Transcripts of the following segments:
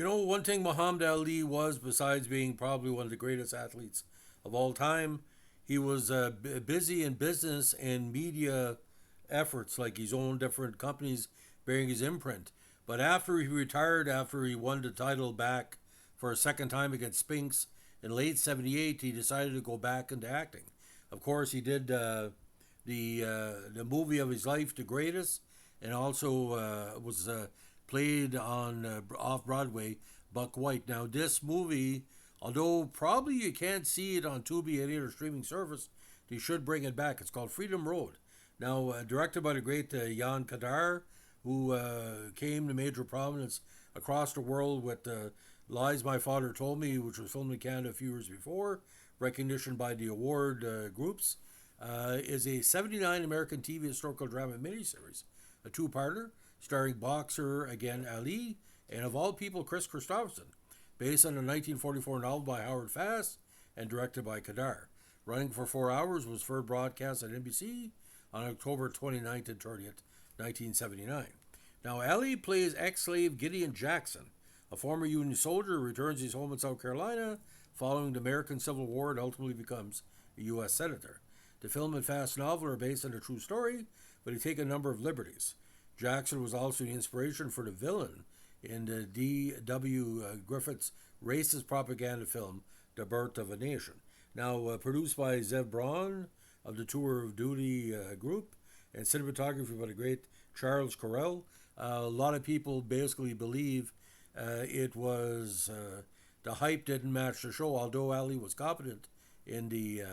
One thing Muhammad Ali was, besides being probably one of the greatest athletes of all time, he was busy in business and media efforts, like his own different companies bearing his imprint. But after he retired, after he won the title back for a second time against Spinks in late '78, he decided to go back into acting. Of course, he did the movie of his life, The Greatest, and also was played on off Broadway, Buck White. Now, this movie, although probably you can't see it on Tubi or any other streaming service, they should bring it back. It's called Freedom Road. Now, directed by the great Jan Kadar, who came to major prominence across the world with Lies My Father Told Me, which was filmed in Canada a few years before, recognition by the award groups, is a '79 American TV historical drama miniseries, a two-parter starring boxer again Ali and of all people Chris Christopherson, based on a 1944 novel by Howard Fast and directed by Kadar. Running for 4 hours, was first broadcast on NBC on October 29th and 30th, 1979. Now, Ali plays ex-slave Gideon Jackson, a former Union soldier who returns his home in South Carolina following the American Civil War and ultimately becomes a U.S. Senator. The film and Fast novel are based on a true story, but they take a number of liberties. Jackson was also the inspiration for the villain in the D.W. Griffith's racist propaganda film, The Birth of a Nation. Now, produced by Zev Braun of the Tour of Duty group, and cinematography by the great Charles Correll. A lot of people basically believe it was the hype didn't match the show, although Ali was competent in the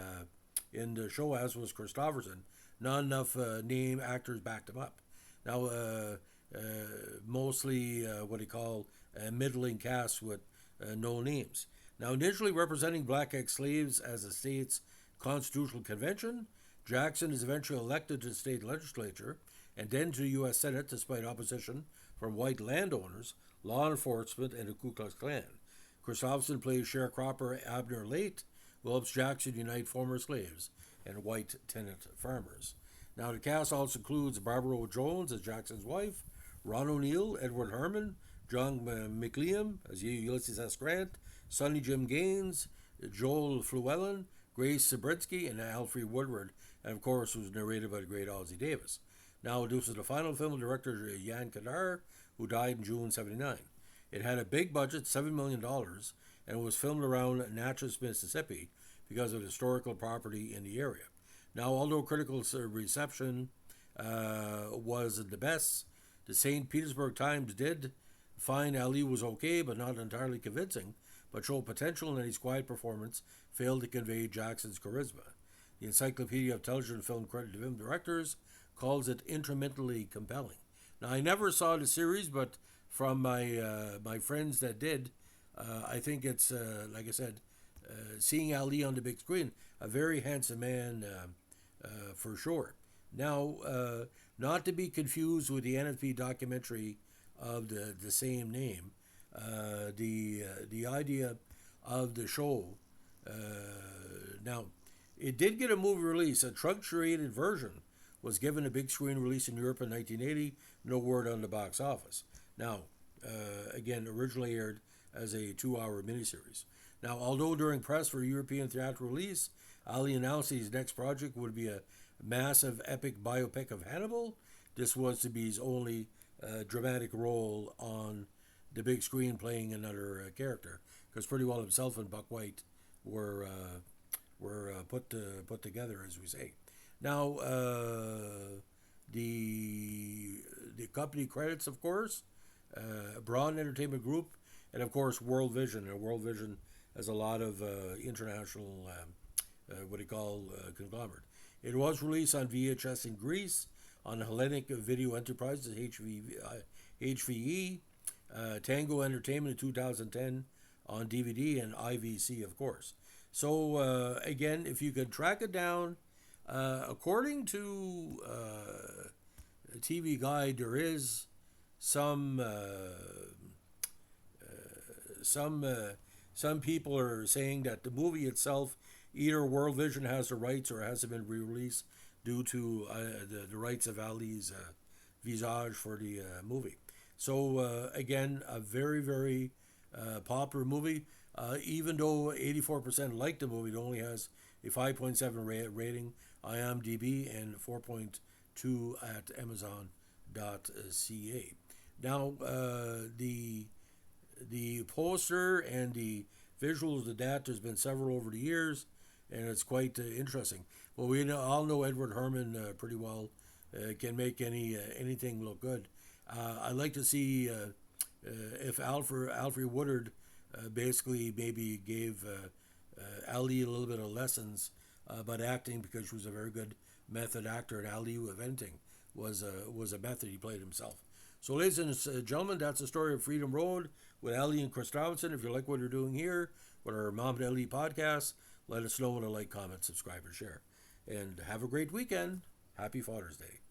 show, as was Christopherson. Not enough name actors backed him up. Now, mostly what he called a middling cast with no names. Now, initially representing black ex-slaves as the state's constitutional convention, Jackson is eventually elected to the state legislature and then to the U.S. Senate despite opposition from white landowners, law enforcement, and the Ku Klux Klan. Christopherson plays sharecropper Abner Late, who helps Jackson unite former slaves and white tenant farmers. Now, the cast also includes Barbara Jones as Jackson's wife, Ron O'Neill, Edward Herman, John McLean as Ulysses S. Grant, Sonny Jim Gaines, Joel Flewellen, Grace Zabriskie, and Alfred Woodward, and of course was narrated by the great Ozzie Davis. Now, this is the final film of director Jan Kadar, who died in June '79. It had a big budget, $7 million, and was filmed around Natchez, Mississippi, because of the historical property in the area. Now, although critical reception wasn't the best, the St. Petersburg Times did find Ali was okay, but not entirely convincing, but showed potential, and his quiet performance failed to convey Jackson's charisma. The Encyclopedia of Television Film Credited Film Directors calls it intermittently compelling. Now, I never saw the series, but from my friends that did, I think it's, like I said, seeing Ali on the big screen, a very handsome man for sure. Now, not to be confused with the NFP documentary of the same name, the idea of the show. Now, it did get a movie release. A truncated version was given a big screen release in Europe in 1980. No word on the box office. Now, again, originally aired as a 2-hour miniseries. Now, although during press for European theatrical release, Ali announced his next project would be a massive epic biopic of Hannibal, this was to be his only dramatic role on the big screen playing another character, because pretty well himself and Buck White were put together, as we say. Now, the company credits, of course, Braun Entertainment Group, and of course World Vision. And World Vision has a lot of international, what do you call, conglomerate. It was released on VHS in Greece, on Hellenic Video Enterprises, HVE, Tango Entertainment in 2010 on DVD, and IVC, of course. So, again, if you could track it down, according to TV Guide, there is some some people are saying that the movie itself, either World Vision has the rights or hasn't been re-released due to the rights of Ali's visage for the movie. So again, a very, very popular movie. Even though 84% liked the movie, it only has a 5.7 rating IMDb and 4.2 at Amazon.ca. Now, the poster and the visuals of that, there's been several over the years, and it's quite interesting. Well, we all know Edward Herrmann pretty well. Can make anything look good. I'd like to see if Alfred Woodard basically maybe gave Ali a little bit of lessons about acting, because she was a very good method actor, and Ali, if anything, was a method he played himself. So, ladies and gentlemen, that's the story of Freedom Road with Ali and Chris Robinson. If you like what you're doing here with our Muhammad Ali podcast, let us know with a like, comment, subscribe, or share. And have a great weekend. Happy Father's Day.